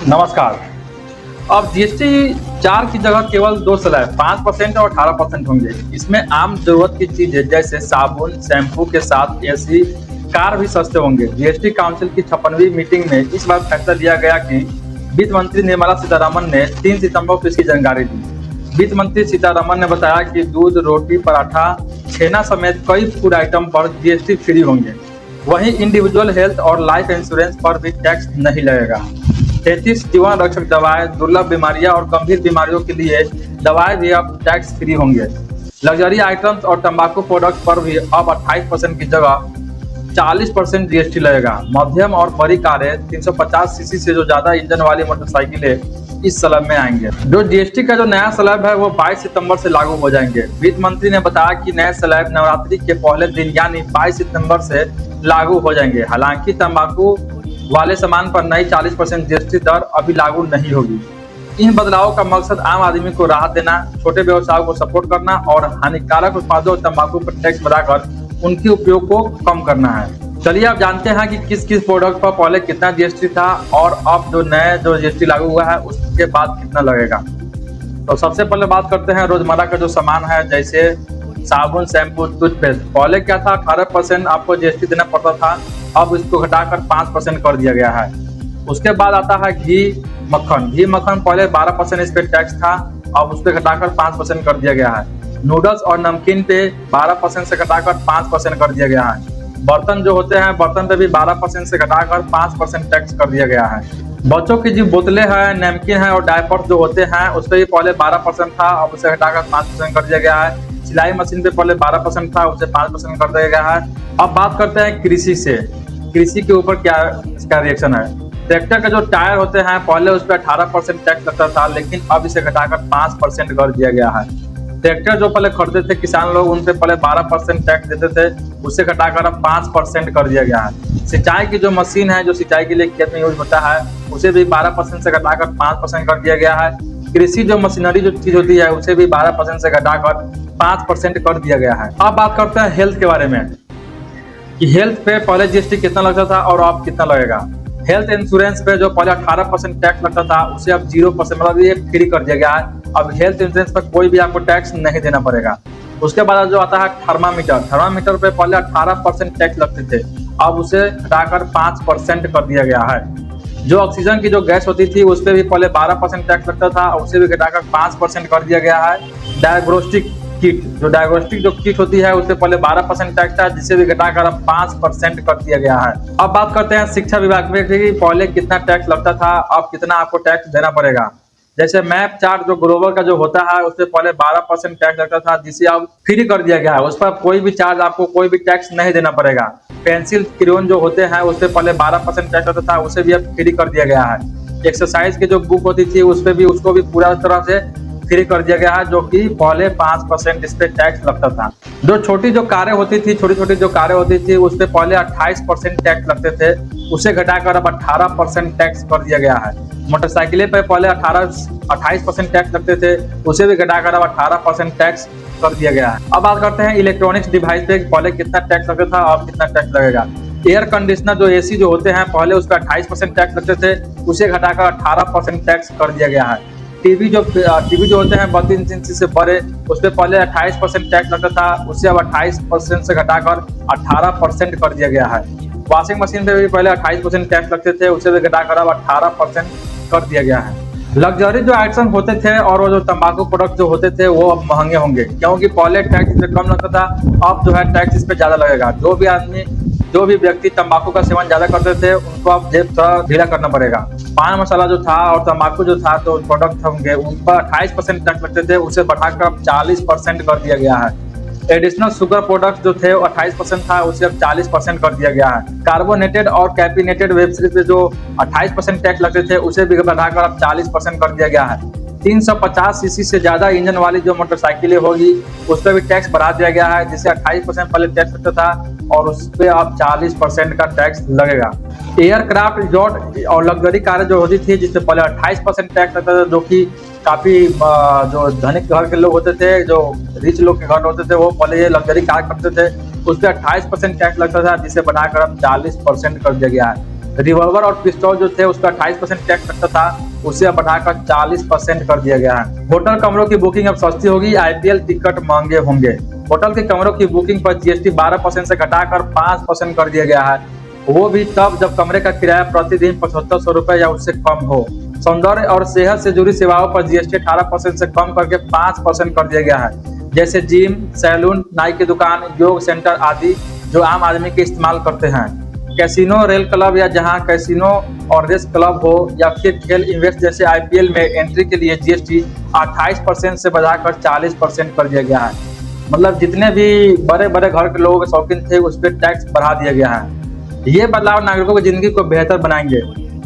नमस्कार। अब जीएसटी 4 की जगह केवल 2 स्लैब 5% और 18% होंगे। इसमें आम जरूरत की चीजें जैसे साबुन, शैम्पू के साथ एसी, कार भी सस्ते होंगे। जीएसटी काउंसिल की 56वीं मीटिंग में इस बार फैसला लिया गया कि वित्त मंत्री निर्मला सीतारमण ने 3 सितंबर को इसकी जानकारी दी। वित्त मंत्री सीतारमण ने बताया कि दूध, रोटी, पराठा, छेना समेत कई फूड आइटम पर जीएसटी फ्री होंगे। वहीं इंडिविजुअल हेल्थ और लाइफ इंश्योरेंस पर भी टैक्स नहीं लगेगा। 33 जीवन रक्षक दवाएं, दुर्लभ बीमारियां और गंभीर बीमारियों के लिए दवाएं भी अब टैक्स फ्री होंगे। लग्जरी आइटम्स और तंबाकू प्रोडक्ट्स पर भी अब 28% की जगह 40% जीएसटी लगेगा। मध्यम और बड़ी कारें 350 सीसी से जो ज्यादा इंजन वाली मोटरसाइकिलें इस स्लैब में आएंगे। जो जीएसटी का जो नया स्लैब है वो 22 सितंबर से लागू हो जाएंगे। वित्त मंत्री ने बताया कि नए स्लैब नवरात्रि के पहले दिन यानी 22 सितंबर से लागू हो जाएंगे। हालांकि तंबाकू वाले सामान पर नई 40% जीएसटी दर अभी लागू नहीं होगी। इन बदलावों का मकसद आम आदमी को राहत देना, छोटे व्यवसायों को सपोर्ट करना और हानिकारक उत्पादों और तंबाकू पर टैक्स बढ़ाकर उनके उपयोग को कम करना है। चलिए आप जानते हैं कि किस किस प्रोडक्ट पर पहले कितना जीएसटी था और अब जो नए जो जीएसटी लागू हुआ है उसके बाद कितना लगेगा। तो सबसे पहले बात करते हैं रोजमर्रा का जो सामान है, जैसे साबुन, शैम्पू, टूथपेस्ट। पहले क्या था, 18% आपको जीएसटी देना पड़ता था, अब इसको घटाकर 5% कर दिया गया है। उसके बाद आता है घी, मक्खन पहले 12% इस पे टैक्स था, अब उस पे घटाकर 5% कर दिया गया है। नूडल्स और नमकीन पे 12% से घटाकर 5% कर दिया गया है। बर्तन जो होते हैं, बर्तन पे भी 12% से घटाकर 5% टैक्स कर दिया गया है। बच्चों की जो बोतलें हैं, नैपकिन है और डायपर जो होते हैं उस पर भी पहले 12% था, अब उसे घटाकर 5% कर दिया गया है। सिलाई मशीन पे पहले 12% था, उसे 5% कर दिया गया है। अब बात करते हैं कृषि से। कृषि के ऊपर क्या इसका रिएक्शन है। ट्रैक्टर के जो टायर होते हैं पहले उस पर 18% टैक्स लगता था, लेकिन अब इसे घटाकर 5% कर दिया गया है। ट्रैक्टर जो पहले खरीदते थे किसान लोग, उन पे पहले 12% टैक्स देते थे, उसे घटाकर अब 5% कर दिया गया है। सिंचाई की जो मशीन है जो सिंचाई के लिए खेत में यूज होता है उसे भी 12% से घटाकर 5% कर दिया गया है। कृषि जो मशीनरी जो चीज होती है उसे भी 12% से घटाकर 5% कर दिया गया है। अब बात करते हैं हेल्थ के बारे में कि हेल्थ पे पहले जीएसटी कितना लगता था और अब कितना लगेगा। हेल्थ इंश्योरेंस पे जो पहले 18% टैक्स लगता था उसे अब 0%, मतलब ये फ्री कर दिया गया है। अब हेल्थ इंश्योरेंस पर कोई भी आपको टैक्स नहीं देना पड़ेगा। उसके बाद जो आता है थर्मामीटर पे पहले 18% टैक्स लगते थे, अब उसे घटाकर 5% कर दिया गया है। जो ऑक्सीजन की जो गैस होती थी उस पर भी पहले 12% टैक्स लगता था, उसे भी घटाकर 5% कर दिया गया है। डायग्नोस्टिक किट होती है उससे पहले 12% टैक्स था, जिसे भी घटाकर अब 5% कर दिया गया है। अब बात करते हैं शिक्षा विभाग में कि पहले कितना टैक्स लगता था, अब कितना आपको टैक्स देना पड़ेगा। जैसे मैप चार्ट जो ग्लोबल का जो होता है उससे पहले 12% टैक्स लगता था, जिसे अब फ्री कर दिया गया है। उस पर कोई भी चार्ज, आपको कोई भी टैक्स नहीं देना पड़ेगा। पेंसिल, क्रेयॉन जो होते हैं उससे पहले 12% टैक्स लगता था, उसे भी अब फ्री कर दिया गया है। एक्सरसाइज की जो बुक होती थी उस पर भी उसको भी पूरा तरह से फ्री कर दिया गया है, जो कि पहले 5% इस पे टैक्स लगता था। जो छोटी कारें होती थी उस पे पहले 28% टैक्स लगते थे, उसे घटाकर अब 18% टैक्स कर दिया गया है। मोटरसाइकिलें पे पहले 28% टैक्स लगते थे, उसे भी घटाकर अब 18% टैक्स कर दिया गया है। अब बात करते हैं इलेक्ट्रॉनिक्स डिवाइस पे पहले कितना टैक्स लगता था, अब कितना टैक्स लगेगा। एयर कंडीशनर जो एसी जो होते हैं पहले उस पर 28% टैक्स लगते थे, उसे घटाकर 18% टैक्स कर दिया गया है। टीवी जो होते हैं 32 इंच से बड़े, उस पर पहले 28% टैक्स लगता था, उसे अब 28% से घटाकर 18% कर दिया गया है। वॉशिंग मशीन पे भी पहले 28% टैक्स लगते थे, उसे भी घटाकर अब 18% कर दिया गया है। लग्जरी जो आइटम होते थे और वो जो तंबाकू प्रोडक्ट जो होते थे वो अब महंगे होंगे, क्योंकि पहले टैक्स इस पे कम लगता था, अब जो है टैक्स इस पे ज्यादा लगेगा। जो भी व्यक्ति तंबाकू का सेवन ज्यादा करते थे उनको अब जेब थोड़ा ढीला करना पड़ेगा। पान मसाला जो था और तंबाकू जो था तो प्रोडक्ट होंगे उन पर 28% टैक्स लगते थे, उसे बढ़ाकर अब 40% कर दिया गया है। एडिशनल शुगर प्रोडक्ट जो थे वो 28% था, उसे अब 40% कर दिया गया है। कार्बोनेटेड और कैफीनेटेड वेब सीरीज पे जो 28% टैक्स लगते थे उसे भी बढ़ाकर अब 40% कर दिया गया है। 350 सीसी से ज्यादा इंजन वाली जो मोटरसाइकिलें होगी उस पर भी टैक्स बढ़ा दिया गया है, जिसे 28% पहले टैक्स लगता था और उस पर अब 40% का टैक्स लगेगा। एयरक्राफ्ट, यॉट और लग्जरी कारें जो होती थी जिससे पहले 28% टैक्स लगता था, जो कि काफी जो धनिक घर के लोग होते थे, जो रिच लोग के घर होते थे, वो पहले ये लग्जरी कार करते थे, उस पर 28% टैक्स लगता था, जिसे बढ़ाकर अब 40% कर दिया गया है। रिवॉल्वर और पिस्तौल जो थे उसका 28% टैक्स लगता था, उसे अब बढ़ाकर 40% कर दिया गया है। होटल कमरों की बुकिंग अब सस्ती होगी, आईपीएल टिकट महंगे होंगे। होटल के कमरों की बुकिंग पर जीएसटी 12% से घटाकर 5% कर दिया गया है, वो भी तब जब कमरे का किराया प्रतिदिन 7500 रुपए या उससे कम हो। सौंदर्य और सेहत से जुड़ी सेवाओं पर जीएसटी 18% से कम करके 5% कर दिया गया है, जैसे जिम, सैलून, नाई की दुकान, योग सेंटर आदि जो आम आदमी के इस्तेमाल करते हैं। कैसीनो, रेल क्लब या जहां कैसीनो और रेस क्लब हो या फिर खेल इन्वेस्ट जैसे आईपीएल में एंट्री के लिए जीएसटी 28% से बढ़ाकर 40% कर दिया गया है। मतलब जितने भी बड़े बड़े घर के लोग शौकीन थे उस पर टैक्स बढ़ा दिया गया है। ये बदलाव नागरिकों की जिंदगी को बेहतर बनाएंगे।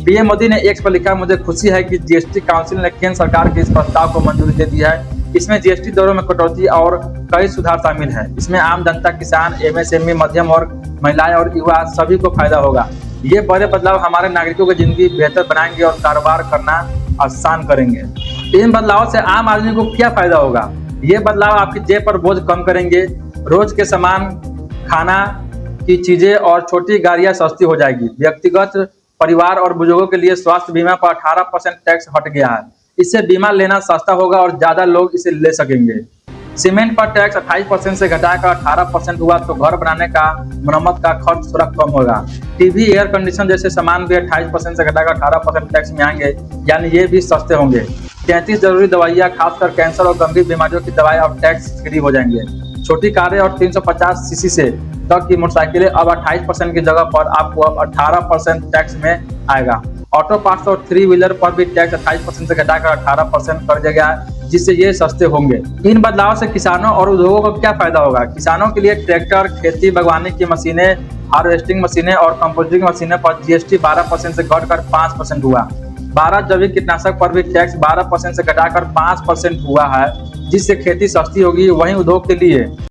पीएम मोदी ने एक्स पर लिखा, मुझे खुशी है कि जीएसटी काउंसिल ने केंद्र सरकार के इस प्रस्ताव को मंजूरी दे दी है। इसमें जीएसटी दरों में कटौती और कई सुधार शामिल है। इसमें आम जनता, किसान, एमएसएमई, मध्यम और महिलाएं और युवा सभी को फायदा होगा। ये बड़े बदलाव हमारे नागरिकों की जिंदगी बेहतर बनाएंगे और कारोबार करना आसान करेंगे। इन बदलावों से आम आदमी को क्या फायदा होगा? ये बदलाव आपकी जेब पर बोझ कम करेंगे। रोज के सामान, खाना की चीजें और छोटी गाड़ियां सस्ती हो जाएगी। व्यक्तिगत, परिवार और बुजुर्गों के लिए स्वास्थ्य बीमा पर 18% टैक्स हट गया है। इससे बीमा लेना सस्ता होगा और ज्यादा लोग इसे ले सकेंगे। सीमेंट पर टैक्स 28% से घटाकर 18% हुआ तो घर बनाने का, मरम्मत का खर्च थोड़ा कम होगा। टीवी, एयर कंडीशन जैसे सामान भी 28% से घटाकर 18% टैक्स में आएंगे, यानी ये भी सस्ते होंगे। 33 जरूरी दवाइयाँ, खासकर कैंसर और गंभीर बीमारियों की दवाएं अब टैक्स फ्री हो जाएंगे। छोटी कारें और 350 सीसी से तक की मोटरसाइकिलें अब 28% की जगह पर आपको अब 18% टैक्स में आएगा। ऑटो पार्ट्स और 3 व्हीलर पर भी टैक्स 28% से घटाकर 18% कर दिया गया है, जिससे ये सस्ते होंगे। इन बदलावों से किसानों और उद्योगों को क्या फायदा होगा? किसानों के लिए ट्रैक्टर, खेती बागवानी की मशीनें, हार्वेस्टिंग मशीनें और कंपोस्टिंग मशीनें पर जीएसटी 12% से घटकर 5% हुआ। 12 जैविक कीटनाशक पर भी टैक्स 12% से घटाकर 5% हुआ है, जिससे खेती सस्ती होगी। वहीं उद्योग के लिए